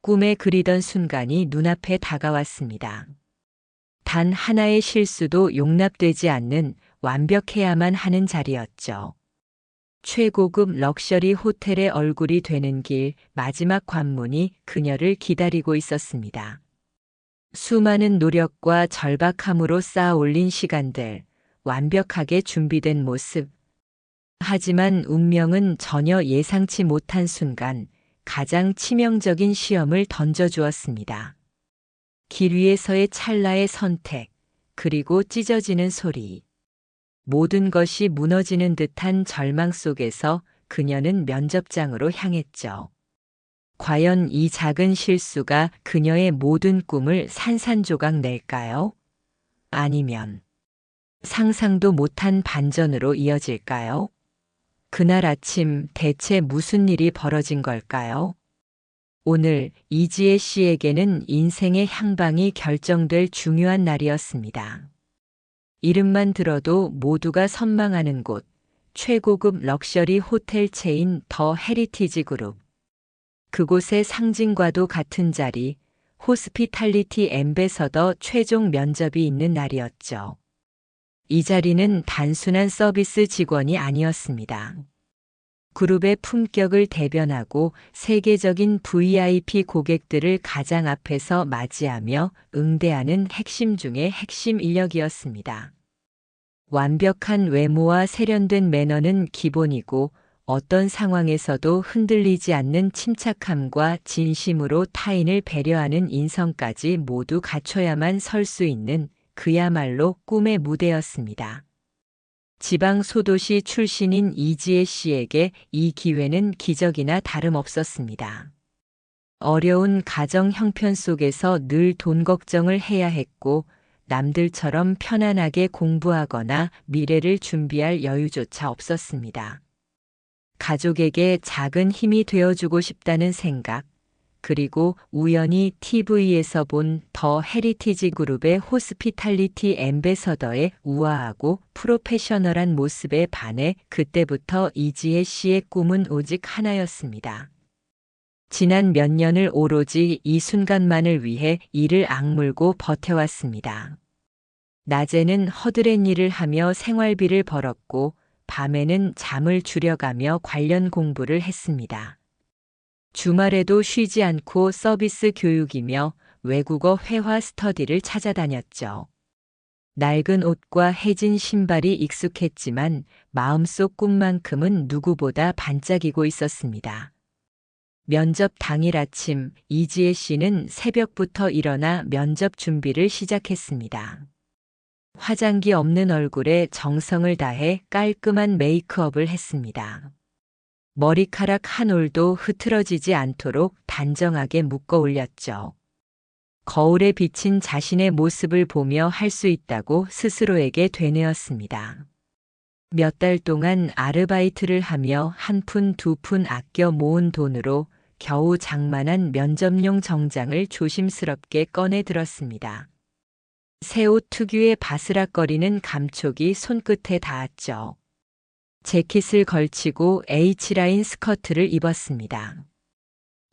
꿈에 그리던 순간이 눈앞에 다가왔습니다. 단 하나의 실수도 용납되지 않는 완벽해야만 하는 자리였죠. 최고급 럭셔리 호텔의 얼굴이 되는 길 마지막 관문이 그녀를 기다리고 있었습니다. 수많은 노력과 절박함으로 쌓아 올린 시간들, 완벽하게 준비된 모습. 하지만 운명은 전혀 예상치 못한 순간 가장 치명적인 시험을 던져주었습니다. 길 위에서의 찰나의 선택, 그리고 찢어지는 소리. 모든 것이 무너지는 듯한 절망 속에서 그녀는 면접장으로 향했죠. 과연 이 작은 실수가 그녀의 모든 꿈을 산산조각 낼까요? 아니면 상상도 못한 반전으로 이어질까요? 그날 아침 대체 무슨 일이 벌어진 걸까요? 오늘 이지혜 씨에게는 인생의 향방이 결정될 중요한 날이었습니다. 이름만 들어도 모두가 선망하는 곳, 최고급 럭셔리 호텔 체인 더 헤리티지 그룹. 그곳의 상징과도 같은 자리, 호스피탈리티 앰베서더 최종 면접이 있는 날이었죠. 이 자리는 단순한 서비스 직원이 아니었습니다. 그룹의 품격을 대변하고 세계적인 VIP 고객들을 가장 앞에서 맞이하며 응대하는 핵심 중의 핵심 인력이었습니다. 완벽한 외모와 세련된 매너는 기본이고 어떤 상황에서도 흔들리지 않는 침착함과 진심으로 타인을 배려하는 인성까지 모두 갖춰야만 설 수 있는 그야말로 꿈의 무대였습니다. 지방 소도시 출신인 이지혜 씨에게 이 기회는 기적이나 다름없었습니다. 어려운 가정 형편 속에서 늘 돈 걱정을 해야 했고 남들처럼 편안하게 공부하거나 미래를 준비할 여유조차 없었습니다. 가족에게 작은 힘이 되어주고 싶다는 생각, 그리고 우연히 TV에서 본 더 헤리티지 그룹의 호스피탈리티 앰베서더의 우아하고 프로페셔널한 모습에 반해 그때부터 이지혜 씨의 꿈은 오직 하나였습니다. 지난 몇 년을 오로지 이 순간만을 위해 이를 악물고 버텨왔습니다. 낮에는 허드렛 일을 하며 생활비를 벌었고 밤에는 잠을 줄여가며 관련 공부를 했습니다. 주말에도 쉬지 않고 서비스 교육이며 외국어 회화 스터디를 찾아다녔죠. 낡은 옷과 해진 신발이 익숙했지만 마음속 꿈만큼은 누구보다 반짝이고 있었습니다. 면접 당일 아침 이지혜 씨는 새벽부터 일어나 면접 준비를 시작했습니다. 화장기 없는 얼굴에 정성을 다해 깔끔한 메이크업을 했습니다. 머리카락 한 올도 흐트러지지 않도록 단정하게 묶어 올렸죠. 거울에 비친 자신의 모습을 보며 할 수 있다고 스스로에게 되뇌었습니다. 몇 달 동안 아르바이트를 하며 한 푼 두 푼 아껴 모은 돈으로 겨우 장만한 면접용 정장을 조심스럽게 꺼내 들었습니다. 새 옷 특유의 바스락거리는 감촉이 손끝에 닿았죠. 재킷을 걸치고 H라인 스커트를 입었습니다.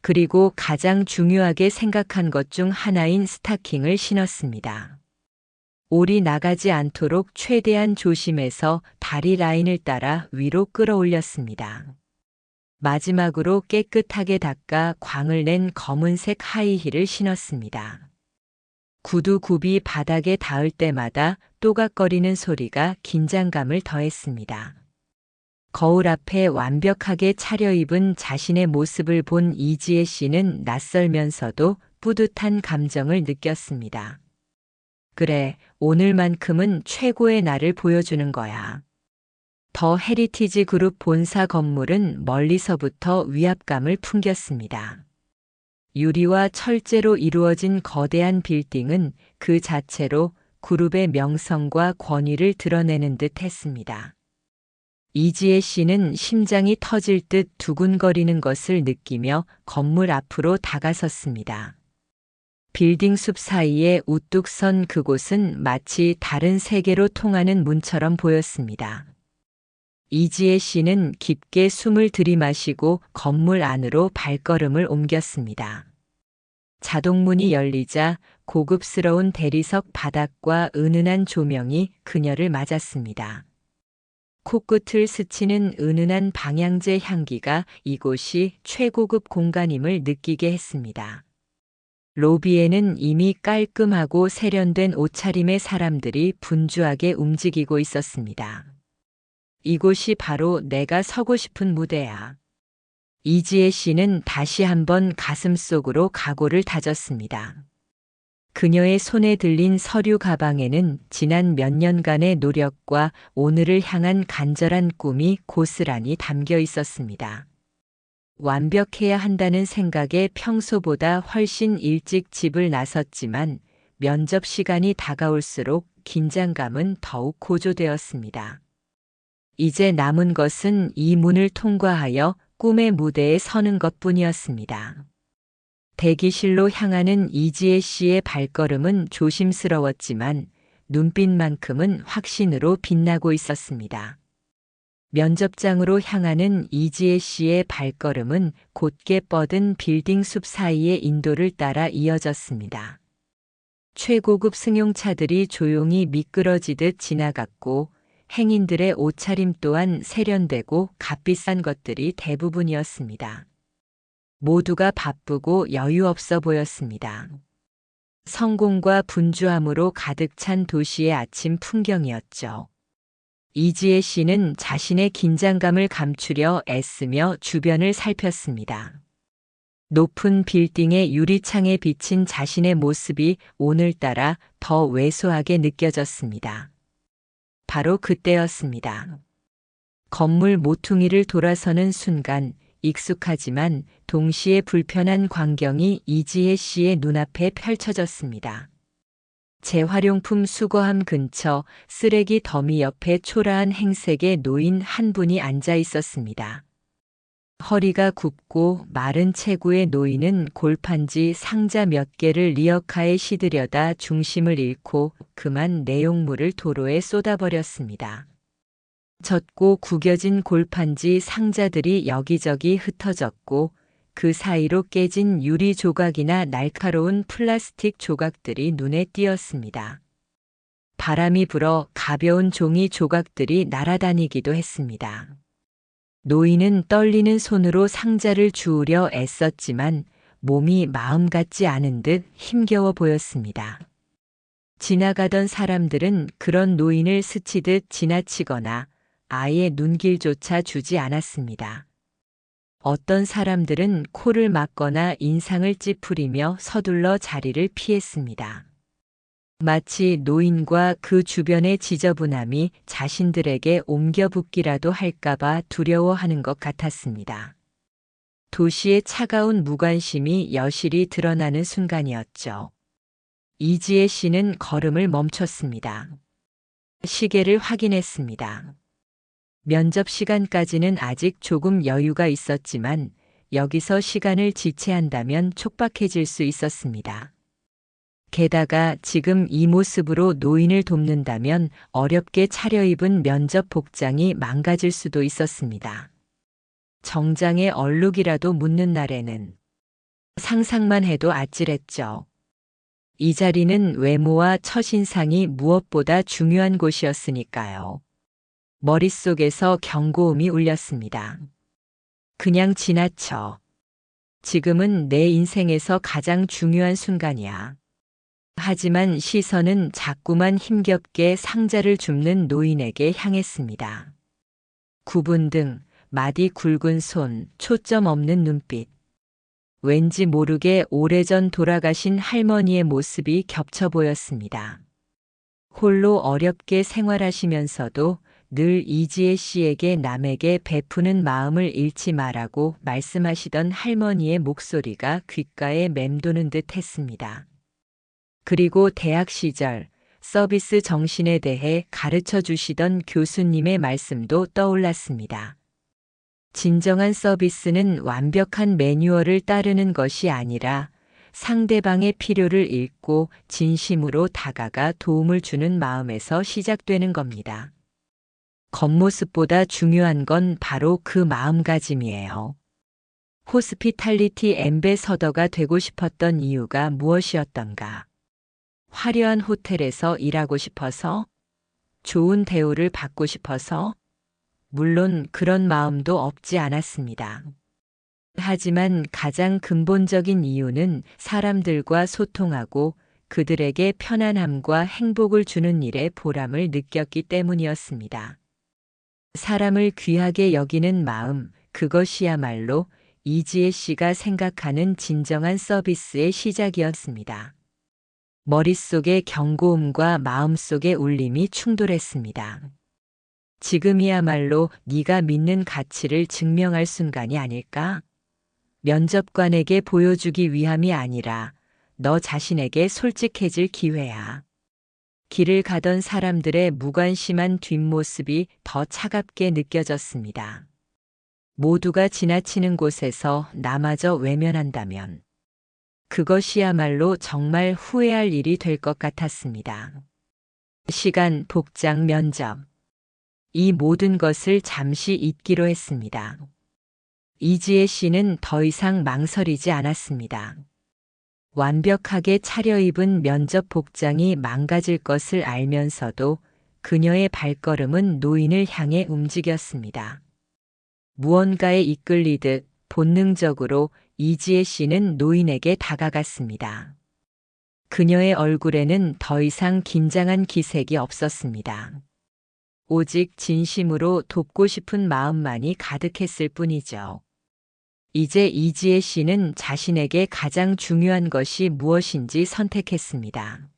그리고 가장 중요하게 생각한 것 중 하나인 스타킹을 신었습니다. 올이 나가지 않도록 최대한 조심해서 다리 라인을 따라 위로 끌어올렸습니다. 마지막으로 깨끗하게 닦아 광을 낸 검은색 하이힐을 신었습니다. 구두 굽이 바닥에 닿을 때마다 또각거리는 소리가 긴장감을 더했습니다. 거울 앞에 완벽하게 차려입은 자신의 모습을 본 이지혜 씨는 낯설면서도 뿌듯한 감정을 느꼈습니다. 그래, 오늘만큼은 최고의 나를 보여주는 거야. 더 헤리티지 그룹 본사 건물은 멀리서부터 위압감을 풍겼습니다. 유리와 철제로 이루어진 거대한 빌딩은 그 자체로 그룹의 명성과 권위를 드러내는 듯 했습니다. 이지혜 씨는 심장이 터질 듯 두근거리는 것을 느끼며 건물 앞으로 다가섰습니다. 빌딩 숲 사이에 우뚝 선 그곳은 마치 다른 세계로 통하는 문처럼 보였습니다. 이지혜 씨는 깊게 숨을 들이마시고 건물 안으로 발걸음을 옮겼습니다. 자동문이 열리자 고급스러운 대리석 바닥과 은은한 조명이 그녀를 맞았습니다. 코끝을 스치는 은은한 방향제 향기가 이곳이 최고급 공간임을 느끼게 했습니다. 로비에는 이미 깔끔하고 세련된 옷차림의 사람들이 분주하게 움직이고 있었습니다. 이곳이 바로 내가 서고 싶은 무대야. 이지혜 씨는 다시 한번 가슴속으로 각오를 다졌습니다. 그녀의 손에 들린 서류 가방에는 지난 몇 년간의 노력과 오늘을 향한 간절한 꿈이 고스란히 담겨 있었습니다. 완벽해야 한다는 생각에 평소보다 훨씬 일찍 집을 나섰지만 면접 시간이 다가올수록 긴장감은 더욱 고조되었습니다. 이제 남은 것은 이 문을 통과하여 꿈의 무대에 서는 것뿐이었습니다. 대기실로 향하는 이지혜 씨의 발걸음은 조심스러웠지만 눈빛만큼은 확신으로 빛나고 있었습니다. 면접장으로 향하는 이지혜 씨의 발걸음은 곧게 뻗은 빌딩 숲 사이의 인도를 따라 이어졌습니다. 최고급 승용차들이 조용히 미끄러지듯 지나갔고 행인들의 옷차림 또한 세련되고 값비싼 것들이 대부분이었습니다. 모두가 바쁘고 여유 없어 보였습니다. 성공과 분주함으로 가득 찬 도시의 아침 풍경이었죠. 이지혜 씨는 자신의 긴장감을 감추려 애쓰며 주변을 살폈습니다. 높은 빌딩의 유리창에 비친 자신의 모습이 오늘따라 더 왜소하게 느껴졌습니다. 바로 그때였습니다. 건물 모퉁이를 돌아서는 순간 익숙하지만 동시에 불편한 광경이 이지혜 씨의 눈앞에 펼쳐졌습니다. 재활용품 수거함 근처 쓰레기 더미 옆에 초라한 행색의 노인 한 분이 앉아 있었습니다. 허리가 굽고 마른 체구의 노인은 골판지 상자 몇 개를 리어카에 싣으려다 중심을 잃고 그만 내용물을 도로에 쏟아버렸습니다. 젖고 구겨진 골판지 상자들이 여기저기 흩어졌고 그 사이로 깨진 유리 조각이나 날카로운 플라스틱 조각들이 눈에 띄었습니다. 바람이 불어 가벼운 종이 조각들이 날아다니기도 했습니다. 노인은 떨리는 손으로 상자를 주우려 애썼지만 몸이 마음 같지 않은 듯 힘겨워 보였습니다. 지나가던 사람들은 그런 노인을 스치듯 지나치거나 아예 눈길조차 주지 않았습니다. 어떤 사람들은 코를 막거나 인상을 찌푸리며 서둘러 자리를 피했습니다. 마치 노인과 그 주변의 지저분함이 자신들에게 옮겨 붙기라도 할까봐 두려워하는 것 같았습니다. 도시의 차가운 무관심이 여실히 드러나는 순간이었죠. 이지혜 씨는 걸음을 멈췄습니다. 시계를 확인했습니다. 면접 시간까지는 아직 조금 여유가 있었지만 여기서 시간을 지체한다면 촉박해질 수 있었습니다. 게다가 지금 이 모습으로 노인을 돕는다면 어렵게 차려입은 면접 복장이 망가질 수도 있었습니다. 정장에 얼룩이라도 묻는 날에는 상상만 해도 아찔했죠. 이 자리는 외모와 첫인상이 무엇보다 중요한 곳이었으니까요. 머릿속에서 경고음이 울렸습니다. 그냥 지나쳐. 지금은 내 인생에서 가장 중요한 순간이야. 하지만 시선은 자꾸만 힘겹게 상자를 줍는 노인에게 향했습니다. 구분 등, 마디 굵은 손, 초점 없는 눈빛. 왠지 모르게 오래전 돌아가신 할머니의 모습이 겹쳐 보였습니다. 홀로 어렵게 생활하시면서도 늘 이지혜 씨에게 남에게 베푸는 마음을 잃지 말라고 말씀하시던 할머니의 목소리가 귓가에 맴도는 듯 했습니다. 그리고 대학 시절 서비스 정신에 대해 가르쳐 주시던 교수님의 말씀도 떠올랐습니다. 진정한 서비스는 완벽한 매뉴얼을 따르는 것이 아니라 상대방의 필요를 읽고 진심으로 다가가 도움을 주는 마음에서 시작되는 겁니다. 겉모습보다 중요한 건 바로 그 마음가짐이에요. 호스피탈리티 앰베서더가 되고 싶었던 이유가 무엇이었던가? 화려한 호텔에서 일하고 싶어서? 좋은 대우를 받고 싶어서? 물론 그런 마음도 없지 않았습니다. 하지만 가장 근본적인 이유는 사람들과 소통하고 그들에게 편안함과 행복을 주는 일에 보람을 느꼈기 때문이었습니다. 사람을 귀하게 여기는 마음, 그것이야말로 이지혜 씨가 생각하는 진정한 서비스의 시작이었습니다. 머릿속의 경고음과 마음속의 울림이 충돌했습니다. 지금이야말로 네가 믿는 가치를 증명할 순간이 아닐까? 면접관에게 보여주기 위함이 아니라 너 자신에게 솔직해질 기회야. 길을 가던 사람들의 무관심한 뒷모습이 더 차갑게 느껴졌습니다. 모두가 지나치는 곳에서 나마저 외면한다면 그것이야말로 정말 후회할 일이 될 것 같았습니다. 시간, 복장, 면접. 이 모든 것을 잠시 잊기로 했습니다. 이지혜 씨는 더 이상 망설이지 않았습니다. 완벽하게 차려입은 면접 복장이 망가질 것을 알면서도 그녀의 발걸음은 노인을 향해 움직였습니다. 무언가에 이끌리듯 본능적으로 이지혜 씨는 노인에게 다가갔습니다. 그녀의 얼굴에는 더 이상 긴장한 기색이 없었습니다. 오직 진심으로 돕고 싶은 마음만이 가득했을 뿐이죠. 이제 이지혜 씨는 자신에게 가장 중요한 것이 무엇인지 선택했습니다.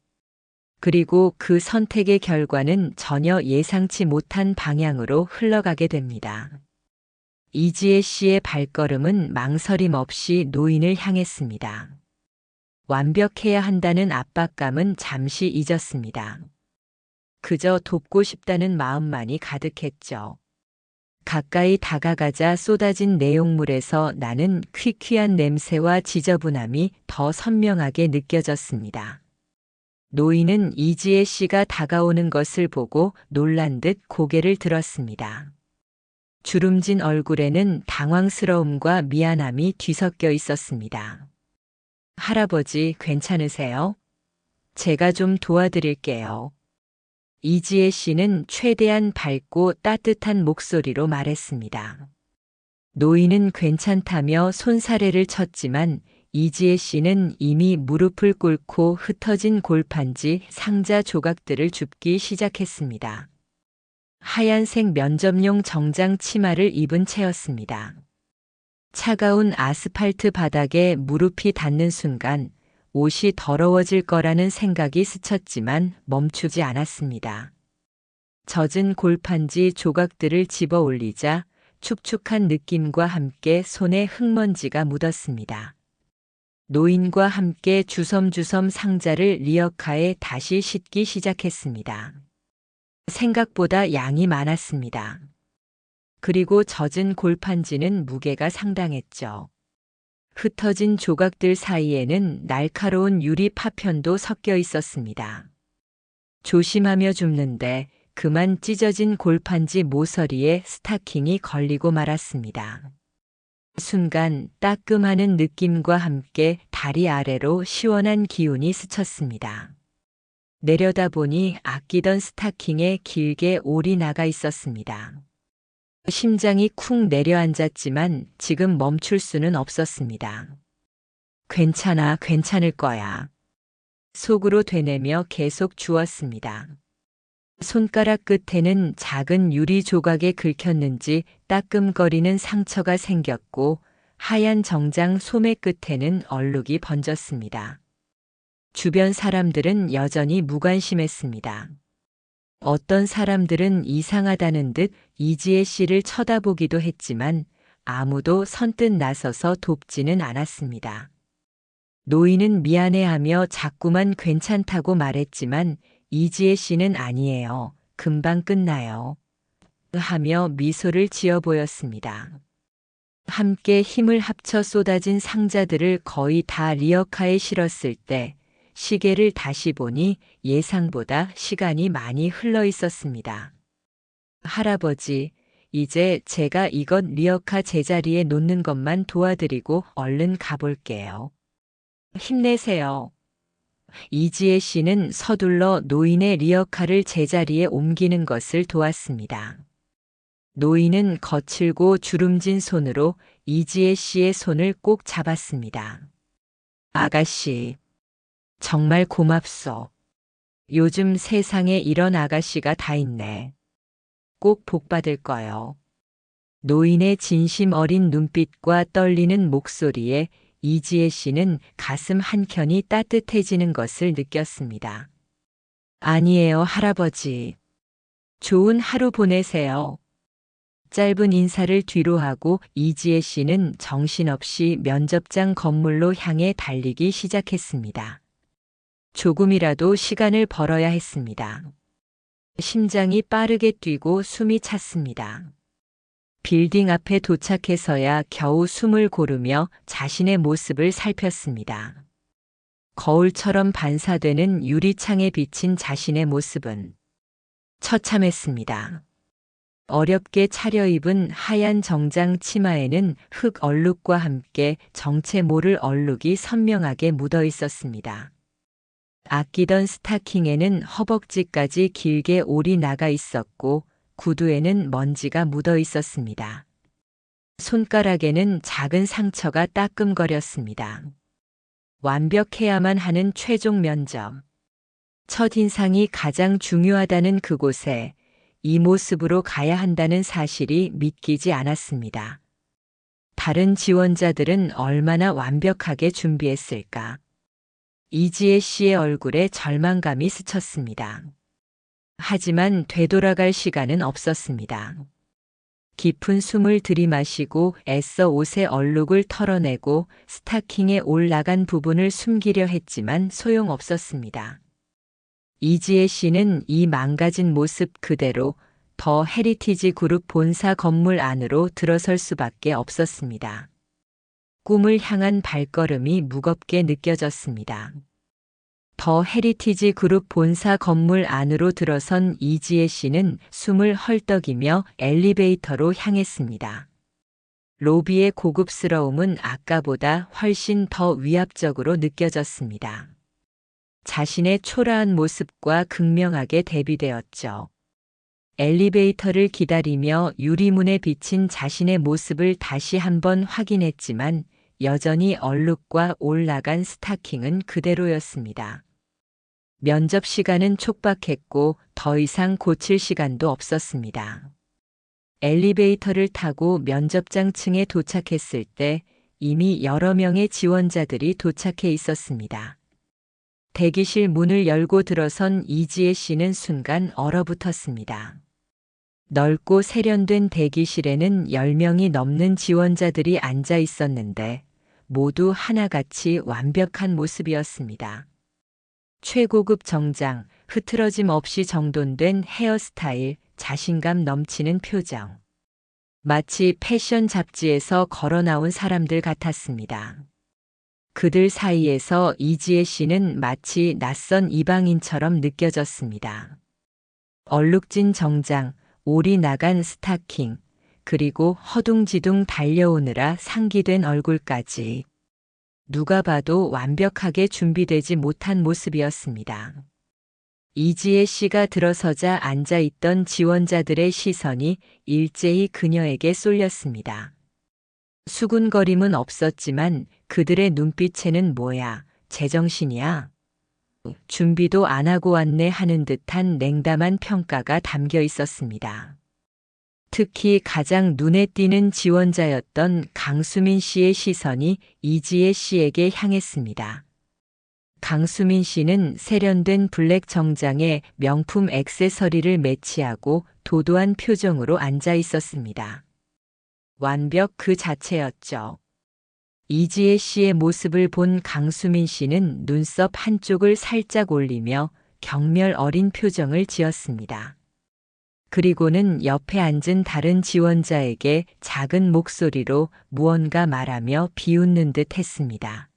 그리고 그 선택의 결과는 전혀 예상치 못한 방향으로 흘러가게 됩니다. 이지혜 씨의 발걸음은 망설임 없이 노인을 향했습니다. 완벽해야 한다는 압박감은 잠시 잊었습니다. 그저 돕고 싶다는 마음만이 가득했죠. 가까이 다가가자 쏟아진 내용물에서 나는 퀴퀴한 냄새와 지저분함이 더 선명하게 느껴졌습니다. 노인은 이지혜 씨가 다가오는 것을 보고 놀란 듯 고개를 들었습니다. 주름진 얼굴에는 당황스러움과 미안함이 뒤섞여 있었습니다. 할아버지, 괜찮으세요? 제가 좀 도와드릴게요. 이지혜 씨는 최대한 밝고 따뜻한 목소리로 말했습니다. 노인은 괜찮다며 손사래를 쳤지만 이지혜 씨는 이미 무릎을 꿇고 흩어진 골판지 상자 조각들을 줍기 시작했습니다. 하얀색 면접용 정장 치마를 입은 채였습니다. 차가운 아스팔트 바닥에 무릎이 닿는 순간 옷이 더러워질 거라는 생각이 스쳤지만 멈추지 않았습니다. 젖은 골판지 조각들을 집어 올리자 축축한 느낌과 함께 손에 흙먼지가 묻었습니다. 노인과 함께 주섬주섬 상자를 리어카에 다시 싣기 시작했습니다. 생각보다 양이 많았습니다. 그리고 젖은 골판지는 무게가 상당했죠. 흩어진 조각들 사이에는 날카로운 유리 파편도 섞여 있었습니다. 조심하며 줍는데 그만 찢어진 골판지 모서리에 스타킹이 걸리고 말았습니다. 순간 따끔하는 느낌과 함께 다리 아래로 시원한 기운이 스쳤습니다. 내려다보니 아끼던 스타킹에 길게 올이 나가 있었습니다. 심장이 쿵 내려앉았지만 지금 멈출 수는 없었습니다. 괜찮아, 괜찮을 거야. 속으로 되뇌며 계속 주었습니다. 손가락 끝에는 작은 유리 조각에 긁혔는지 따끔거리는 상처가 생겼고 하얀 정장 소매 끝에는 얼룩이 번졌습니다. 주변 사람들은 여전히 무관심했습니다. 어떤 사람들은 이상하다는 듯 이지혜 씨를 쳐다보기도 했지만 아무도 선뜻 나서서 돕지는 않았습니다. 노인은 미안해하며 자꾸만 괜찮다고 말했지만 이지혜 씨는 아니에요. 금방 끝나요. 하며 미소를 지어 보였습니다. 함께 힘을 합쳐 쏟아진 상자들을 거의 다 리어카에 실었을 때 시계를 다시 보니 예상보다 시간이 많이 흘러 있었습니다. 할아버지, 이제 제가 이것 리어카 제자리에 놓는 것만 도와드리고 얼른 가볼게요. 힘내세요. 이지혜 씨는 서둘러 노인의 리어카를 제자리에 옮기는 것을 도왔습니다. 노인은 거칠고 주름진 손으로 이지혜 씨의 손을 꼭 잡았습니다. 아가씨, 정말 고맙소. 요즘 세상에 이런 아가씨가 다 있네. 꼭 복 받을 거요. 노인의 진심 어린 눈빛과 떨리는 목소리에 이지혜 씨는 가슴 한켠이 따뜻해지는 것을 느꼈습니다. 아니에요, 할아버지. 좋은 하루 보내세요. 짧은 인사를 뒤로 하고 이지혜 씨는 정신없이 면접장 건물로 향해 달리기 시작했습니다. 조금이라도 시간을 벌어야 했습니다. 심장이 빠르게 뛰고 숨이 찼습니다. 빌딩 앞에 도착해서야 겨우 숨을 고르며 자신의 모습을 살폈습니다. 거울처럼 반사되는 유리창에 비친 자신의 모습은 처참했습니다. 어렵게 차려입은 하얀 정장 치마에는 흙 얼룩과 함께 정체 모를 얼룩이 선명하게 묻어 있었습니다. 아끼던 스타킹에는 허벅지까지 길게 올이 나가 있었고 구두에는 먼지가 묻어 있었습니다. 손가락에는 작은 상처가 따끔거렸습니다. 완벽해야만 하는 최종 면접. 첫인상이 가장 중요하다는 그곳에 이 모습으로 가야 한다는 사실이 믿기지 않았습니다. 다른 지원자들은 얼마나 완벽하게 준비했을까? 이지혜 씨의 얼굴에 절망감이 스쳤습니다. 하지만 되돌아갈 시간은 없었습니다. 깊은 숨을 들이마시고 애써 옷의 얼룩을 털어내고 스타킹에 올라간 부분을 숨기려 했지만 소용없었습니다. 이지혜 씨는 이 망가진 모습 그대로 더 헤리티지 그룹 본사 건물 안으로 들어설 수밖에 없었습니다. 꿈을 향한 발걸음이 무겁게 느껴졌습니다. 더 헤리티지 그룹 본사 건물 안으로 들어선 이지혜 씨는 숨을 헐떡이며 엘리베이터로 향했습니다. 로비의 고급스러움은 아까보다 훨씬 더 위압적으로 느껴졌습니다. 자신의 초라한 모습과 극명하게 대비되었죠. 엘리베이터를 기다리며 유리문에 비친 자신의 모습을 다시 한번 확인했지만 여전히 얼룩과 올라간 스타킹은 그대로였습니다. 면접 시간은 촉박했고 더 이상 고칠 시간도 없었습니다. 엘리베이터를 타고 면접장 층에 도착했을 때 이미 여러 명의 지원자들이 도착해 있었습니다. 대기실 문을 열고 들어선 이지혜 씨는 순간 얼어붙었습니다. 넓고 세련된 대기실에는 10명이 넘는 지원자들이 앉아 있었는데 모두 하나같이 완벽한 모습이었습니다. 최고급 정장, 흐트러짐 없이 정돈된 헤어스타일, 자신감 넘치는 표정. 마치 패션 잡지에서 걸어 나온 사람들 같았습니다. 그들 사이에서 이지혜 씨는 마치 낯선 이방인처럼 느껴졌습니다. 얼룩진 정장, 올이 나간 스타킹, 그리고 허둥지둥 달려오느라 상기된 얼굴까지. 누가 봐도 완벽하게 준비되지 못한 모습이었습니다. 이지혜 씨가 들어서자 앉아있던 지원자들의 시선이 일제히 그녀에게 쏠렸습니다. 수군거림은 없었지만 그들의 눈빛에는 뭐야, 제정신이야? 준비도 안 하고 왔네 하는 듯한 냉담한 평가가 담겨 있었습니다. 특히 가장 눈에 띄는 지원자였던 강수민 씨의 시선이 이지혜 씨에게 향했습니다. 강수민 씨는 세련된 블랙 정장에 명품 액세서리를 매치하고 도도한 표정으로 앉아 있었습니다. 완벽 그 자체였죠. 이지혜 씨의 모습을 본 강수민 씨는 눈썹 한쪽을 살짝 올리며 경멸 어린 표정을 지었습니다. 그리고는 옆에 앉은 다른 지원자에게 작은 목소리로 무언가 말하며 비웃는 듯 했습니다.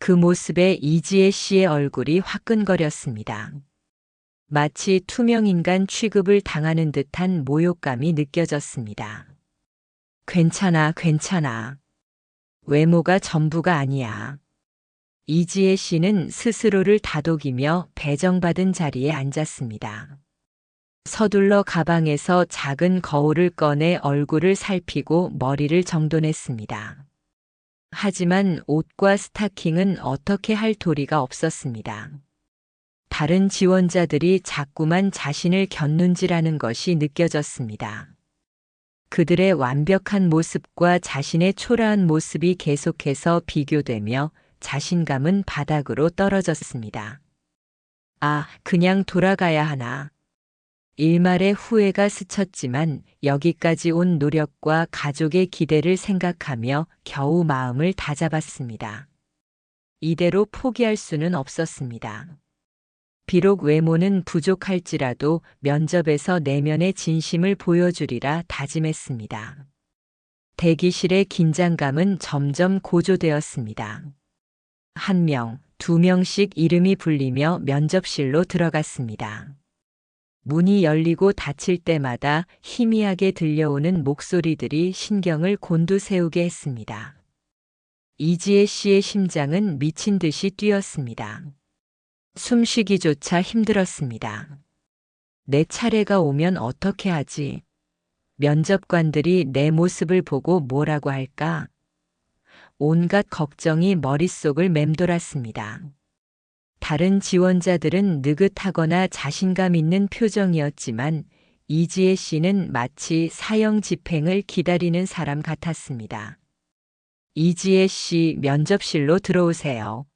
그 모습에 이지혜 씨의 얼굴이 화끈거렸습니다. 마치 투명인간 취급을 당하는 듯한 모욕감이 느껴졌습니다. 괜찮아, 괜찮아. 외모가 전부가 아니야. 이지혜 씨는 스스로를 다독이며 배정받은 자리에 앉았습니다. 서둘러 가방에서 작은 거울을 꺼내 얼굴을 살피고 머리를 정돈했습니다. 하지만 옷과 스타킹은 어떻게 할 도리가 없었습니다. 다른 지원자들이 자꾸만 자신을 곁눈질하는 것이 느껴졌습니다. 그들의 완벽한 모습과 자신의 초라한 모습이 계속해서 비교되며 자신감은 바닥으로 떨어졌습니다. 아, 그냥 돌아가야 하나. 일말의 후회가 스쳤지만 여기까지 온 노력과 가족의 기대를 생각하며 겨우 마음을 다잡았습니다. 이대로 포기할 수는 없었습니다. 비록 외모는 부족할지라도 면접에서 내면의 진심을 보여주리라 다짐했습니다. 대기실의 긴장감은 점점 고조되었습니다. 1명, 2명씩 이름이 불리며 면접실로 들어갔습니다. 문이 열리고 닫힐 때마다 희미하게 들려오는 목소리들이 신경을 곤두세우게 했습니다. 이지혜 씨의 심장은 미친 듯이 뛰었습니다. 숨쉬기조차 힘들었습니다. 내 차례가 오면 어떻게 하지? 면접관들이 내 모습을 보고 뭐라고 할까? 온갖 걱정이 머릿속을 맴돌았습니다. 다른 지원자들은 느긋하거나 자신감 있는 표정이었지만 이지혜 씨는 마치 사형 집행을 기다리는 사람 같았습니다. 이지혜 씨, 면접실로 들어오세요.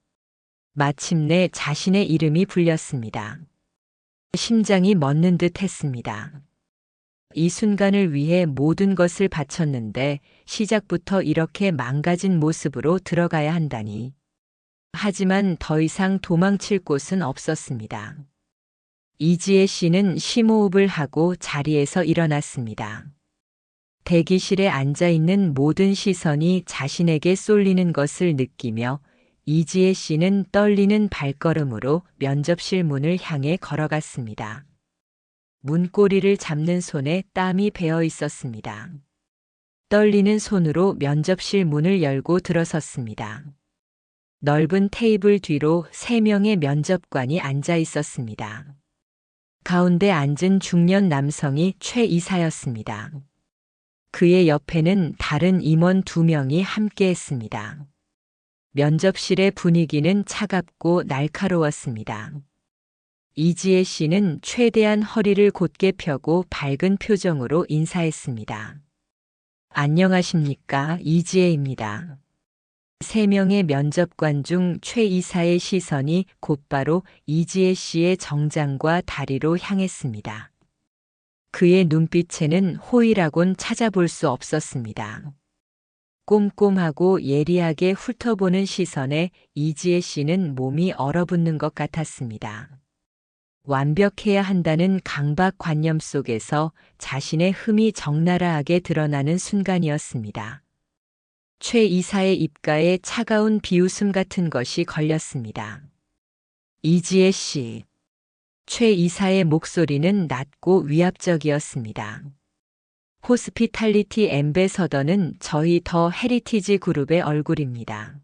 마침내 자신의 이름이 불렸습니다. 심장이 멎는 듯 했습니다. 이 순간을 위해 모든 것을 바쳤는데 시작부터 이렇게 망가진 모습으로 들어가야 한다니. 하지만 더 이상 도망칠 곳은 없었습니다. 이지혜 씨는 심호흡을 하고 자리에서 일어났습니다. 대기실에 앉아 있는 모든 시선이 자신에게 쏠리는 것을 느끼며 이지혜 씨는 떨리는 발걸음으로 면접실 문을 향해 걸어갔습니다. 문고리를 잡는 손에 땀이 배어 있었습니다. 떨리는 손으로 면접실 문을 열고 들어섰습니다. 넓은 테이블 뒤로 3명의 면접관이 앉아 있었습니다. 가운데 앉은 중년 남성이 최 이사였습니다. 그의 옆에는 다른 임원 2명이 함께 했습니다. 면접실의 분위기는 차갑고 날카로웠습니다. 이지혜 씨는 최대한 허리를 곧게 펴고 밝은 표정으로 인사했습니다. 안녕하십니까, 이지혜입니다. 3명의 면접관 중 최 이사의 시선이 곧바로 이지혜 씨의 정장과 다리로 향했습니다. 그의 눈빛에는 호의라곤 찾아볼 수 없었습니다. 꼼꼼하고 예리하게 훑어보는 시선에 이지혜 씨는 몸이 얼어붙는 것 같았습니다. 완벽해야 한다는 강박관념 속에서 자신의 흠이 적나라하게 드러나는 순간이었습니다. 최 이사의 입가에 차가운 비웃음 같은 것이 걸렸습니다. 이지혜 씨. 최 이사의 목소리는 낮고 위압적이었습니다. 호스피탈리티 앰베서더는 저희 더 헤리티지 그룹의 얼굴입니다.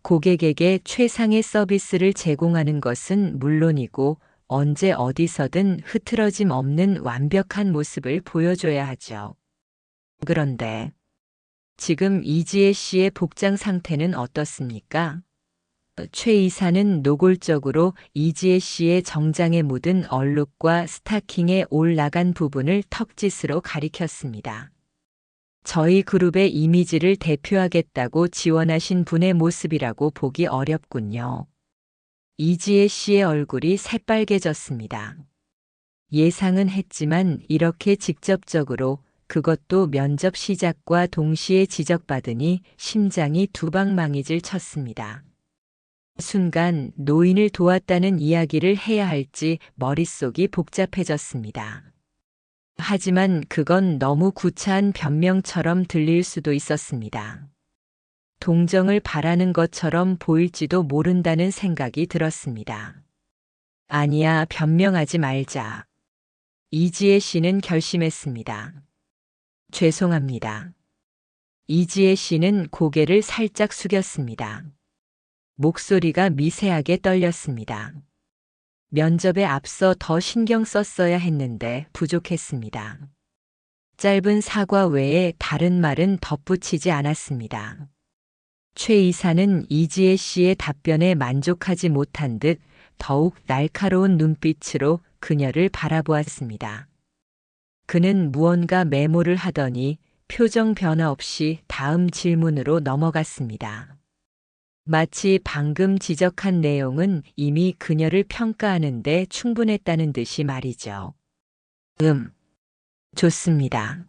고객에게 최상의 서비스를 제공하는 것은 물론이고 언제 어디서든 흐트러짐 없는 완벽한 모습을 보여줘야 하죠. 그런데 지금 이지혜 씨의 복장 상태는 어떻습니까? 최 이사는 노골적으로 이지혜 씨의 정장에 묻은 얼룩과 스타킹의 올라간 부분을 턱짓으로 가리켰습니다. 저희 그룹의 이미지를 대표하겠다고 지원하신 분의 모습이라고 보기 어렵군요. 이지혜 씨의 얼굴이 새빨개졌습니다. 예상은 했지만 이렇게 직접적으로, 그것도 면접 시작과 동시에 지적받으니 심장이 두방망이질 쳤습니다. 순간 노인을 도왔다는 이야기를 해야 할지 머릿속이 복잡해졌습니다. 하지만 그건 너무 구차한 변명처럼 들릴 수도 있었습니다. 동정을 바라는 것처럼 보일지도 모른다는 생각이 들었습니다. 아니야, 변명하지 말자. 이지혜 씨는 결심했습니다. 죄송합니다. 이지혜 씨는 고개를 살짝 숙였습니다. 목소리가 미세하게 떨렸습니다. 면접에 앞서 더 신경 썼어야 했는데 부족했습니다. 짧은 사과 외에 다른 말은 덧붙이지 않았습니다. 최 이사는 이지혜 씨의 답변에 만족하지 못한 듯 더욱 날카로운 눈빛으로 그녀를 바라보았습니다. 그는 무언가 메모를 하더니 표정 변화 없이 다음 질문으로 넘어갔습니다. 마치 방금 지적한 내용은 이미 그녀를 평가하는데 충분했다는 듯이 말이죠. 좋습니다.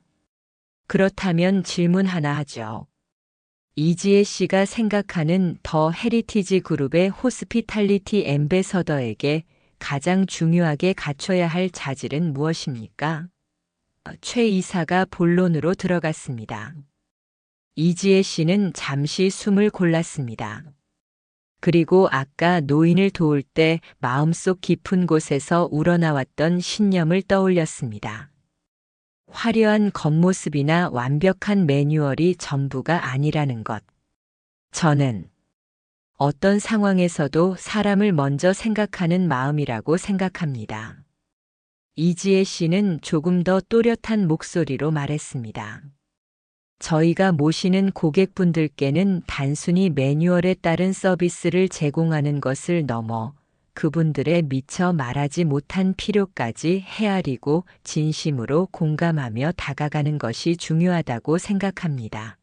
그렇다면 질문 하나 하죠. 이지혜 씨가 생각하는 더 헤리티지 그룹의 호스피탈리티 앰베서더에게 가장 중요하게 갖춰야 할 자질은 무엇입니까? 최 이사가 본론으로 들어갔습니다. 이지혜 씨는 잠시 숨을 골랐습니다. 그리고 아까 노인을 도울 때 마음속 깊은 곳에서 우러나왔던 신념을 떠올렸습니다. 화려한 겉모습이나 완벽한 매뉴얼이 전부가 아니라는 것. 저는 어떤 상황에서도 사람을 먼저 생각하는 마음이라고 생각합니다. 이지혜 씨는 조금 더 또렷한 목소리로 말했습니다. 저희가 모시는 고객분들께는 단순히 매뉴얼에 따른 서비스를 제공하는 것을 넘어 그분들의 미처 말하지 못한 필요까지 헤아리고 진심으로 공감하며 다가가는 것이 중요하다고 생각합니다.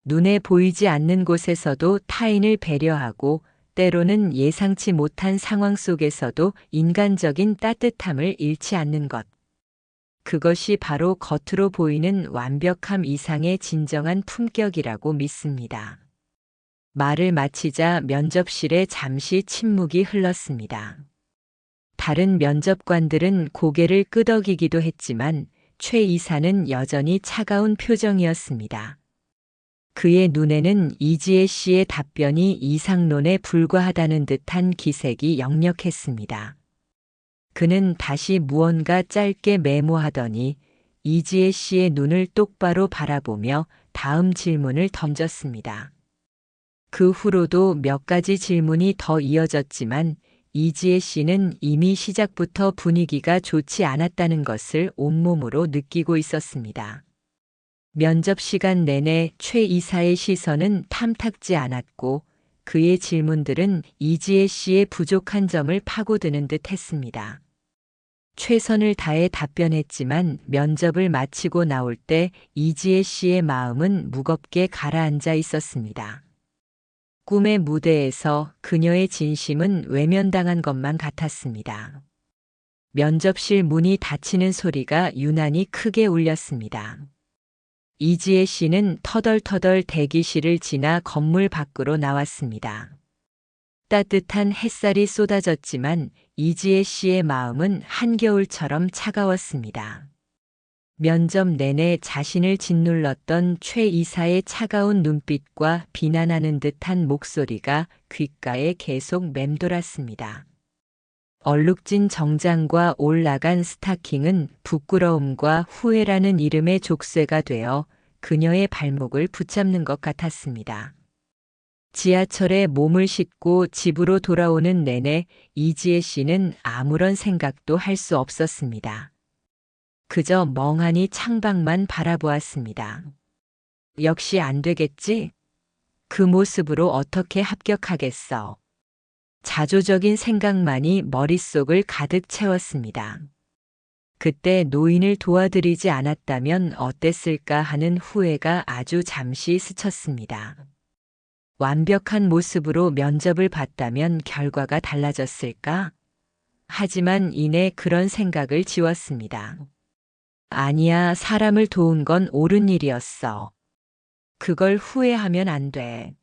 눈에 보이지 않는 곳에서도 타인을 배려하고 때로는 예상치 못한 상황 속에서도 인간적인 따뜻함을 잃지 않는 것. 그것이 바로 겉으로 보이는 완벽함 이상의 진정한 품격이라고 믿습니다. 말을 마치자 면접실에 잠시 침묵이 흘렀습니다. 다른 면접관들은 고개를 끄덕이기도 했지만 최 이사는 여전히 차가운 표정이었습니다. 그의 눈에는 이지혜 씨의 답변이 이상론에 불과하다는 듯한 기색이 역력했습니다. 그는 다시 무언가 짧게 메모하더니 이지혜 씨의 눈을 똑바로 바라보며 다음 질문을 던졌습니다. 그 후로도 몇 가지 질문이 더 이어졌지만 이지혜 씨는 이미 시작부터 분위기가 좋지 않았다는 것을 온몸으로 느끼고 있었습니다. 면접 시간 내내 최 이사의 시선은 탐탁지 않았고 그의 질문들은 이지혜 씨의 부족한 점을 파고드는 듯 했습니다. 최선을 다해 답변했지만 면접을 마치고 나올 때 이지혜 씨의 마음은 무겁게 가라앉아 있었습니다. 꿈의 무대에서 그녀의 진심은 외면당한 것만 같았습니다. 면접실 문이 닫히는 소리가 유난히 크게 울렸습니다. 이지혜 씨는 터덜터덜 대기실을 지나 건물 밖으로 나왔습니다. 따뜻한 햇살이 쏟아졌지만 이지혜 씨의 마음은 한겨울처럼 차가웠습니다. 면접 내내 자신을 짓눌렀던 최 이사의 차가운 눈빛과 비난하는 듯한 목소리가 귓가에 계속 맴돌았습니다. 얼룩진 정장과 올라간 스타킹은 부끄러움과 후회라는 이름의 족쇄가 되어 그녀의 발목을 붙잡는 것 같았습니다. 지하철에 몸을 싣고 집으로 돌아오는 내내 이지혜 씨는 아무런 생각도 할 수 없었습니다. 그저 멍하니 창밖만 바라보았습니다. 역시 안 되겠지? 그 모습으로 어떻게 합격하겠어? 자조적인 생각만이 머릿속을 가득 채웠습니다. 그때 노인을 도와드리지 않았다면 어땠을까 하는 후회가 아주 잠시 스쳤습니다. 완벽한 모습으로 면접을 봤다면 결과가 달라졌을까? 하지만 이내 그런 생각을 지웠습니다. 아니야, 사람을 도운 건 옳은 일이었어. 그걸 후회하면 안 돼.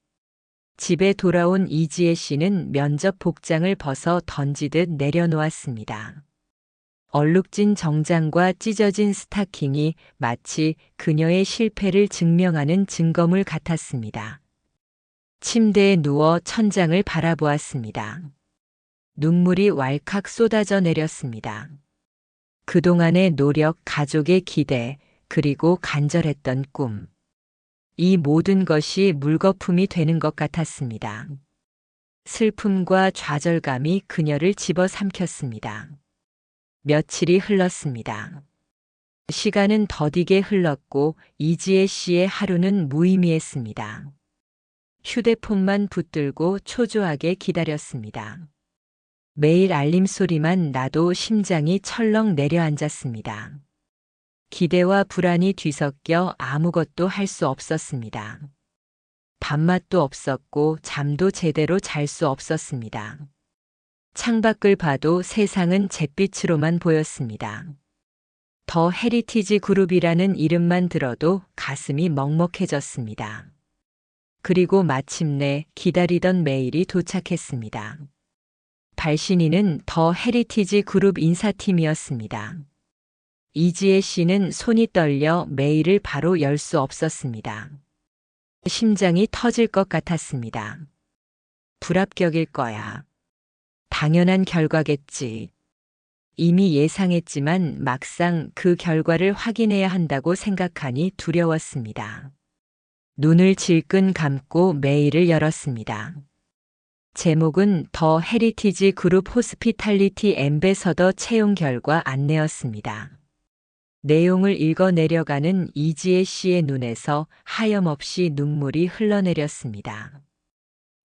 집에 돌아온 이지혜 씨는 면접 복장을 벗어 던지듯 내려놓았습니다. 얼룩진 정장과 찢어진 스타킹이 마치 그녀의 실패를 증명하는 증거물 같았습니다. 침대에 누워 천장을 바라보았습니다. 눈물이 왈칵 쏟아져 내렸습니다. 그동안의 노력, 가족의 기대, 그리고 간절했던 꿈. 이 모든 것이 물거품이 되는 것 같았습니다. 슬픔과 좌절감이 그녀를 집어삼켰습니다. 며칠이 흘렀습니다. 시간은 더디게 흘렀고 이지혜 씨의 하루는 무의미했습니다. 휴대폰만 붙들고 초조하게 기다렸습니다. 매일 알림 소리만 나도 심장이 철렁 내려앉았습니다. 기대와 불안이 뒤섞여 아무것도 할 수 없었습니다. 밥맛도 없었고 잠도 제대로 잘 수 없었습니다. 창밖을 봐도 세상은 잿빛으로만 보였습니다. 더 헤리티지 그룹이라는 이름만 들어도 가슴이 먹먹해졌습니다. 그리고 마침내 기다리던 메일이 도착했습니다. 발신인은 더 헤리티지 그룹 인사팀이었습니다. 이지혜 씨는 손이 떨려 메일을 바로 열 수 없었습니다. 심장이 터질 것 같았습니다. 불합격일 거야. 당연한 결과겠지. 이미 예상했지만 막상 그 결과를 확인해야 한다고 생각하니 두려웠습니다. 눈을 질끈 감고 메일을 열었습니다. 제목은 더 헤리티지 그룹 호스피탈리티 앰베서더 채용 결과 안내였습니다. 내용을 읽어 내려가는 이지혜 씨의 눈에서 하염없이 눈물이 흘러내렸습니다.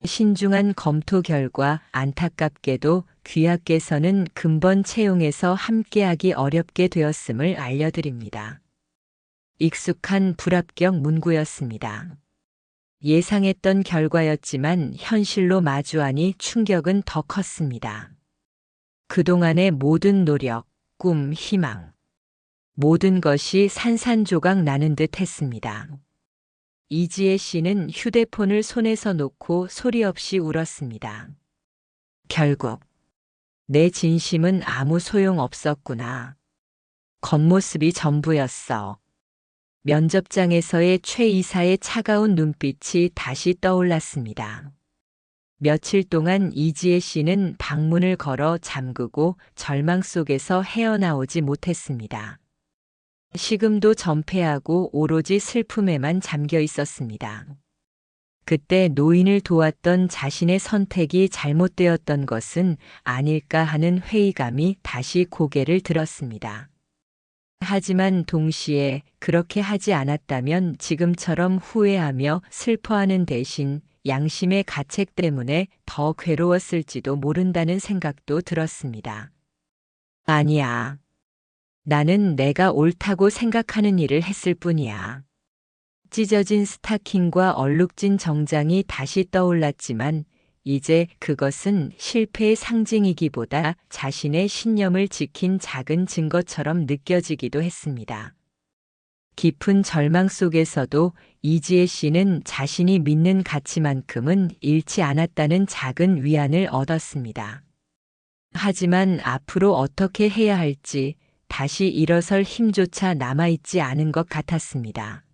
신중한 검토 결과 안타깝게도 귀하께서는 근본 채용에서 함께하기 어렵게 되었음을 알려드립니다. 익숙한 불합격 문구였습니다. 예상했던 결과였지만 현실로 마주하니 충격은 더 컸습니다. 그동안의 모든 노력, 꿈, 희망, 모든 것이 산산조각 나는 듯 했습니다. 이지혜 씨는 휴대폰을 손에서 놓고 소리 없이 울었습니다. 결국 내 진심은 아무 소용 없었구나. 겉모습이 전부였어. 면접장에서의 최 이사의 차가운 눈빛이 다시 떠올랐습니다. 며칠 동안 이지혜 씨는 방문을 걸어 잠그고 절망 속에서 헤어나오지 못했습니다. 식음도 전폐하고 오로지 슬픔에만 잠겨 있었습니다. 그때 노인을 도왔던 자신의 선택이 잘못되었던 것은 아닐까 하는 회의감이 다시 고개를 들었습니다. 하지만 동시에 그렇게 하지 않았다면 지금처럼 후회하며 슬퍼하는 대신 양심의 가책 때문에 더 괴로웠을지도 모른다는 생각도 들었습니다. 아니야. 나는 내가 옳다고 생각하는 일을 했을 뿐이야. 찢어진 스타킹과 얼룩진 정장이 다시 떠올랐지만 이제 그것은 실패의 상징이기보다 자신의 신념을 지킨 작은 증거처럼 느껴지기도 했습니다. 깊은 절망 속에서도 이지혜 씨는 자신이 믿는 가치만큼은 잃지 않았다는 작은 위안을 얻었습니다. 하지만 앞으로 어떻게 해야 할지 다시 일어설 힘조차 남아있지 않은 것 같았습니다.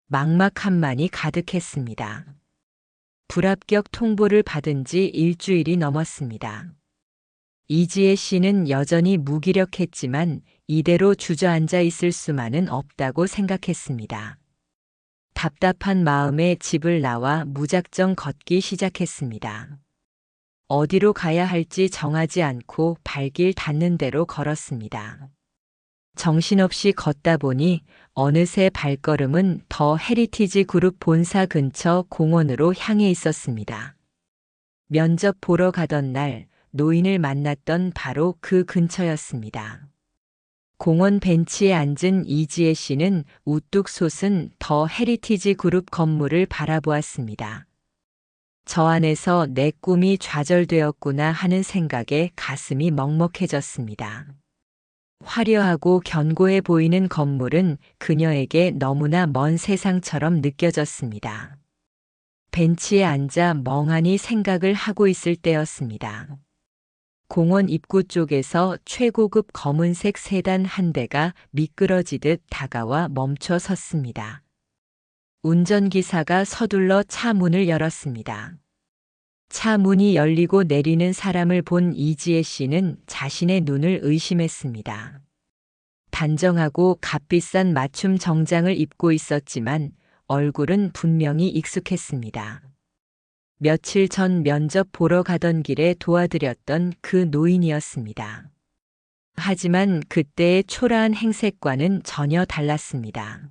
막막함만이 가득했습니다. 불합격 통보를 받은 지 일주일이 넘었습니다. 이지혜 씨는 여전히 무기력했지만 이대로 주저앉아 있을 수만은 없다고 생각했습니다. 답답한 마음에 집을 나와 무작정 걷기 시작했습니다. 어디로 가야 할지 정하지 않고 발길 닿는 대로 걸었습니다. 정신없이 걷다 보니 어느새 발걸음은 더 헤리티지 그룹 본사 근처 공원으로 향해 있었습니다. 면접 보러 가던 날 노인을 만났던 바로 그 근처였습니다. 공원 벤치에 앉은 이지혜 씨는 우뚝 솟은 더 헤리티지 그룹 건물을 바라보았습니다. 저 안에서 내 꿈이 좌절되었구나 하는 생각에 가슴이 먹먹해졌습니다. 화려하고 견고해 보이는 건물은 그녀에게 너무나 먼 세상처럼 느껴졌습니다. 벤치에 앉아 멍하니 생각을 하고 있을 때였습니다. 공원 입구 쪽에서 최고급 검은색 세단 한 대가 미끄러지듯 다가와 멈춰 섰습니다. 운전기사가 서둘러 차 문을 열었습니다. 차 문이 열리고 내리는 사람을 본 이지혜 씨는 자신의 눈을 의심했습니다. 단정하고 값비싼 맞춤 정장을 입고 있었지만 얼굴은 분명히 익숙했습니다. 며칠 전 면접 보러 가던 길에 도와드렸던 그 노인이었습니다. 하지만 그때의 초라한 행색과는 전혀 달랐습니다.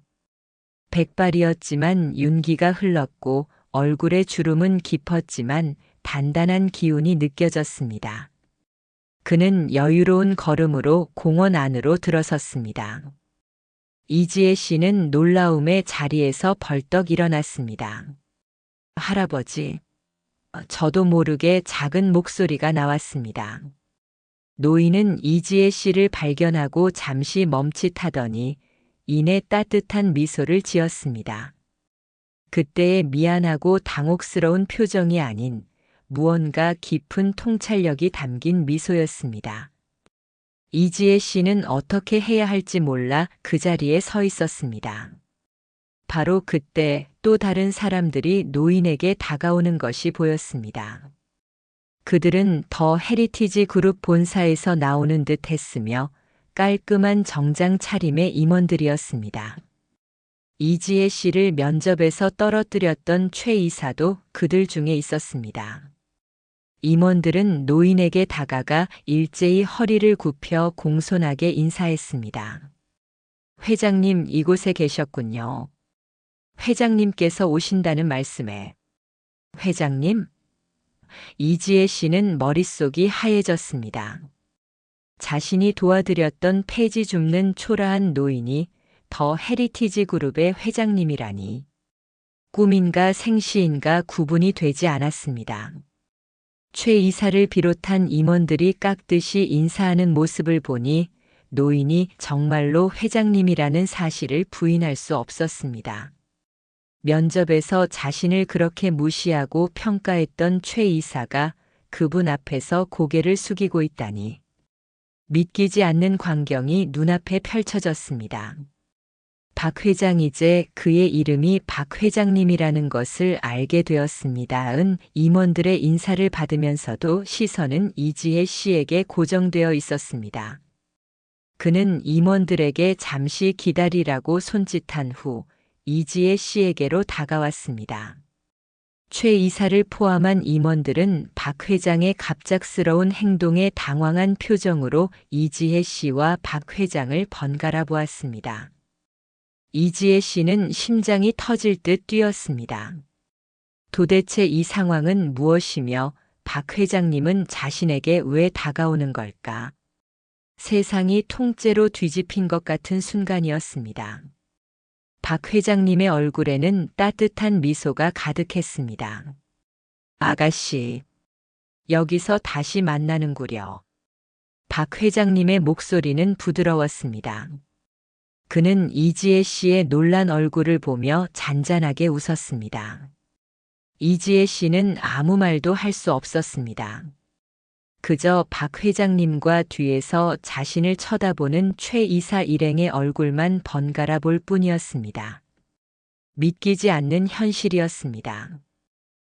백발이었지만 윤기가 흘렀고 얼굴의 주름은 깊었지만 단단한 기운이 느껴졌습니다. 그는 여유로운 걸음으로 공원 안으로 들어섰습니다. 이지혜 씨는 놀라움에 자리에서 벌떡 일어났습니다. 할아버지, 저도 모르게 작은 목소리가 나왔습니다. 노인은 이지혜 씨를 발견하고 잠시 멈칫하더니 이내 따뜻한 미소를 지었습니다. 그때의 미안하고 당혹스러운 표정이 아닌 무언가 깊은 통찰력이 담긴 미소였습니다. 이지혜 씨는 어떻게 해야 할지 몰라 그 자리에 서 있었습니다. 바로 그때 또 다른 사람들이 노인에게 다가오는 것이 보였습니다. 그들은 더 헤리티지 그룹 본사에서 나오는 듯 했으며 깔끔한 정장 차림의 임원들이었습니다. 이지혜 씨를 면접에서 떨어뜨렸던 최 이사도 그들 중에 있었습니다. 임원들은 노인에게 다가가 일제히 허리를 굽혀 공손하게 인사했습니다. 회장님, 이곳에 계셨군요. 회장님께서 오신다는 말씀에. 회장님? 이지혜 씨는 머릿속이 하얘졌습니다. 자신이 도와드렸던 폐지 줍는 초라한 노인이 더 헤리티지 그룹의 회장님이라니. 꿈인가 생시인가 구분이 되지 않았습니다. 최 이사를 비롯한 임원들이 깍듯이 인사하는 모습을 보니 노인이 정말로 회장님이라는 사실을 부인할 수 없었습니다. 면접에서 자신을 그렇게 무시하고 평가했던 최 이사가 그분 앞에서 고개를 숙이고 있다니. 믿기지 않는 광경이 눈앞에 펼쳐졌습니다. 박 회장이 이제 그의 이름이 박 회장님이라는 것을 알게 되었습니다. 임원들의 인사를 받으면서도 시선은 이지혜 씨에게 고정되어 있었습니다. 그는 임원들에게 잠시 기다리라고 손짓한 후 이지혜 씨에게로 다가왔습니다. 최 이사를 포함한 임원들은 박 회장의 갑작스러운 행동에 당황한 표정으로 이지혜 씨와 박 회장을 번갈아 보았습니다. 이지혜 씨는 심장이 터질 듯 뛰었습니다. 도대체 이 상황은 무엇이며 박 회장님은 자신에게 왜 다가오는 걸까? 세상이 통째로 뒤집힌 것 같은 순간이었습니다. 박 회장님의 얼굴에는 따뜻한 미소가 가득했습니다. 아가씨, 여기서 다시 만나는구려. 박 회장님의 목소리는 부드러웠습니다. 그는 이지혜 씨의 놀란 얼굴을 보며 잔잔하게 웃었습니다. 이지혜 씨는 아무 말도 할 수 없었습니다. 그저 박 회장님과 뒤에서 자신을 쳐다보는 최 이사 일행의 얼굴만 번갈아 볼 뿐이었습니다. 믿기지 않는 현실이었습니다.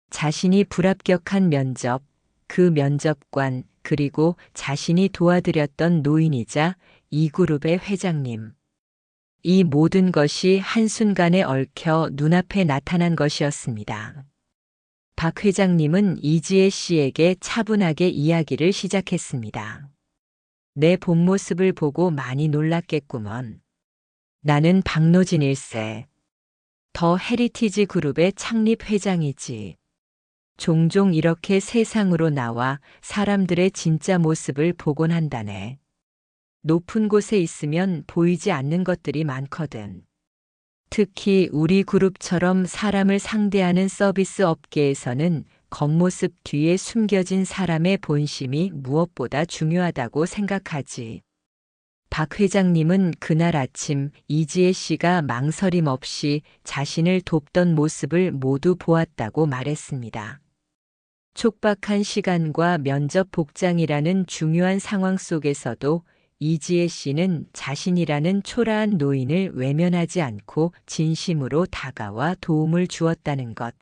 자신이 불합격한 면접, 그 면접관, 그리고 자신이 도와드렸던 노인이자 이 그룹의 회장님. 이 모든 것이 한순간에 얽혀 눈앞에 나타난 것이었습니다. 박 회장님은 이지혜 씨에게 차분하게 이야기를 시작했습니다. 내 본 모습을 보고 많이 놀랐겠구먼. 나는 박노진일세. 더 헤리티지 그룹의 창립 회장이지. 종종 이렇게 세상으로 나와 사람들의 진짜 모습을 보곤 한다네. 높은 곳에 있으면 보이지 않는 것들이 많거든. 특히 우리 그룹처럼 사람을 상대하는 서비스 업계에서는 겉모습 뒤에 숨겨진 사람의 본심이 무엇보다 중요하다고 생각하지. 박 회장님은 그날 아침 이지혜 씨가 망설임 없이 자신을 돕던 모습을 모두 보았다고 말했습니다. 촉박한 시간과 면접 복장이라는 중요한 상황 속에서도 이지혜 씨는 자신이라는 초라한 노인을 외면하지 않고 진심으로 다가와 도움을 주었다는 것.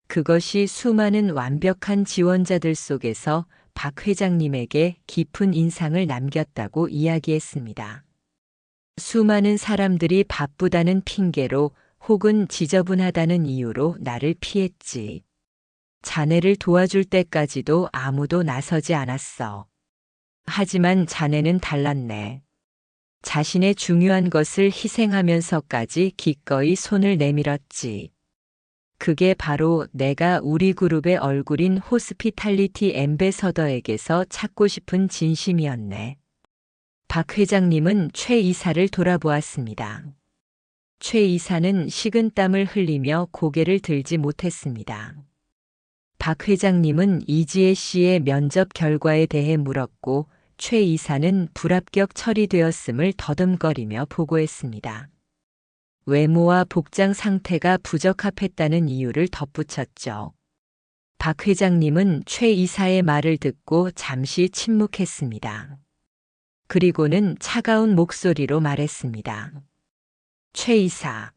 그것이 수많은 완벽한 지원자들 속에서 박 회장님에게 깊은 인상을 남겼다고 이야기했습니다. 수많은 사람들이 바쁘다는 핑계로 혹은 지저분하다는 이유로 나를 피했지. 자네를 도와줄 때까지도 아무도 나서지 않았어. 하지만 자네는 달랐네. 자신의 중요한 것을 희생하면서까지 기꺼이 손을 내밀었지. 그게 바로 내가 우리 그룹의 얼굴인 호스피탈리티 앰베서더에게서 찾고 싶은 진심이었네. 박 회장님은 최 이사를 돌아보았습니다. 최 이사는 식은땀을 흘리며 고개를 들지 못했습니다. 박 회장님은 이지혜 씨의 면접 결과에 대해 물었고 최 이사는 불합격 처리되었음을 더듬거리며 보고했습니다. 외모와 복장 상태가 부적합했다는 이유를 덧붙였죠. 박 회장님은 최 이사의 말을 듣고 잠시 침묵했습니다. 그리고는 차가운 목소리로 말했습니다. 최 이사,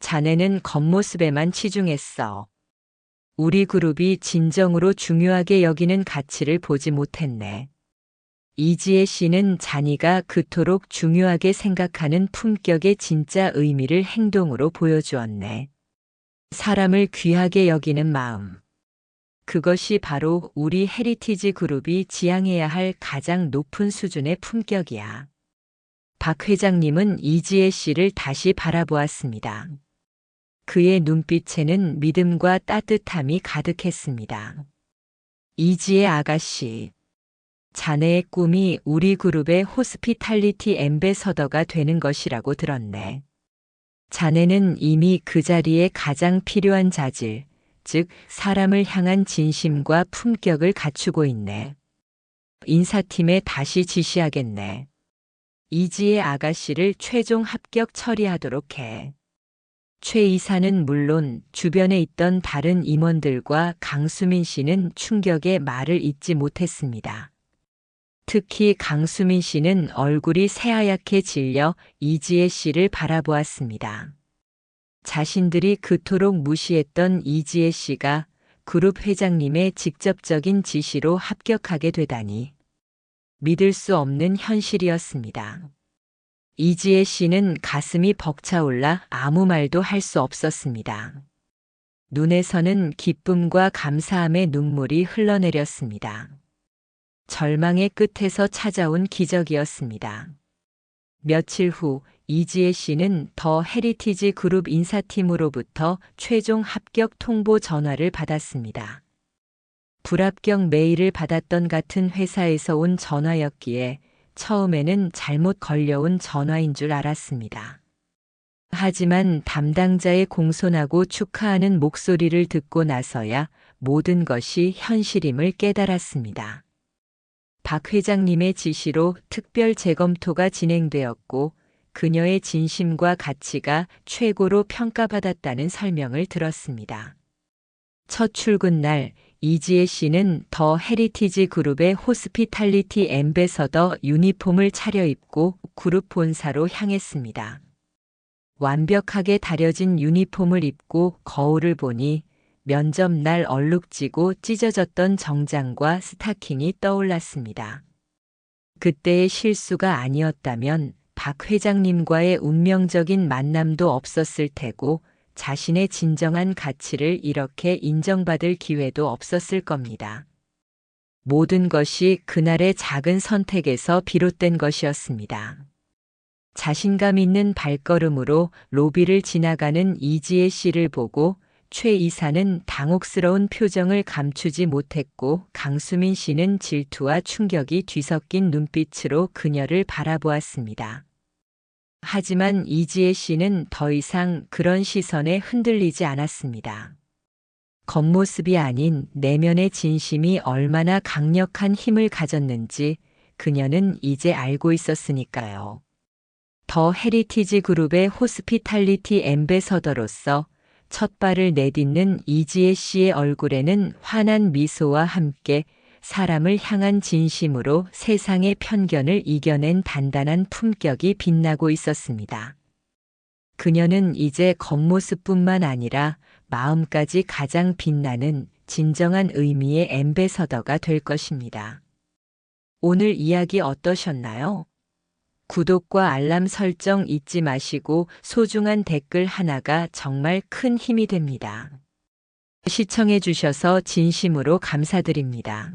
자네는 겉모습에만 치중했어. 우리 그룹이 진정으로 중요하게 여기는 가치를 보지 못했네. 이지혜 씨는 자네가 그토록 중요하게 생각하는 품격의 진짜 의미를 행동으로 보여주었네. 사람을 귀하게 여기는 마음. 그것이 바로 우리 헤리티지 그룹이 지향해야 할 가장 높은 수준의 품격이야. 박 회장님은 이지혜 씨를 다시 바라보았습니다. 그의 눈빛에는 믿음과 따뜻함이 가득했습니다. 이지혜 아가씨, 자네의 꿈이 우리 그룹의 호스피탈리티 앰베서더가 되는 것이라고 들었네. 자네는 이미 그 자리에 가장 필요한 자질, 즉 사람을 향한 진심과 품격을 갖추고 있네. 인사팀에 다시 지시하겠네. 이지혜 아가씨를 최종 합격 처리하도록 해. 최 이사는 물론 주변에 있던 다른 임원들과 강수민 씨는 충격의 말을 잇지 못했습니다. 특히 강수민 씨는 얼굴이 새하얗게 질려 이지혜 씨를 바라보았습니다. 자신들이 그토록 무시했던 이지혜 씨가 그룹 회장님의 직접적인 지시로 합격하게 되다니 믿을 수 없는 현실이었습니다. 이지혜 씨는 가슴이 벅차올라 아무 말도 할 수 없었습니다. 눈에서는 기쁨과 감사함의 눈물이 흘러내렸습니다. 절망의 끝에서 찾아온 기적이었습니다. 며칠 후 이지혜 씨는 더 헤리티지 그룹 인사팀으로부터 최종 합격 통보 전화를 받았습니다. 불합격 메일을 받았던 같은 회사에서 온 전화였기에 처음에는 잘못 걸려온 전화인 줄 알았습니다. 하지만 담당자의 공손하고 축하하는 목소리를 듣고 나서야 모든 것이 현실임을 깨달았습니다. 박 회장님의 지시로 특별 재검토가 진행되었고 그녀의 진심과 가치가 최고로 평가받았다는 설명을 들었습니다. 첫 출근 날 이지혜 씨는 더 헤리티지 그룹의 호스피탈리티 앰베서더 유니폼을 차려입고 그룹 본사로 향했습니다. 완벽하게 다려진 유니폼을 입고 거울을 보니 면접 날 얼룩지고 찢어졌던 정장과 스타킹이 떠올랐습니다. 그때의 실수가 아니었다면 박 회장님과의 운명적인 만남도 없었을 테고 자신의 진정한 가치를 이렇게 인정받을 기회도 없었을 겁니다. 모든 것이 그날의 작은 선택에서 비롯된 것이었습니다. 자신감 있는 발걸음으로 로비를 지나가는 이지혜 씨를 보고 최 이사는 당혹스러운 표정을 감추지 못했고 강수민 씨는 질투와 충격이 뒤섞인 눈빛으로 그녀를 바라보았습니다. 하지만 이지혜 씨는 더 이상 그런 시선에 흔들리지 않았습니다. 겉모습이 아닌 내면의 진심이 얼마나 강력한 힘을 가졌는지 그녀는 이제 알고 있었으니까요. 더 헤리티지 그룹의 호스피탈리티 앰베서더로서 첫 발을 내딛는 이지혜 씨의 얼굴에는 환한 미소와 함께 사람을 향한 진심으로 세상의 편견을 이겨낸 단단한 품격이 빛나고 있었습니다. 그녀는 이제 겉모습뿐만 아니라 마음까지 가장 빛나는 진정한 의미의 앰베서더가 될 것입니다. 오늘 이야기 어떠셨나요? 구독과 알람 설정 잊지 마시고 소중한 댓글 하나가 정말 큰 힘이 됩니다. 시청해 주셔서 진심으로 감사드립니다.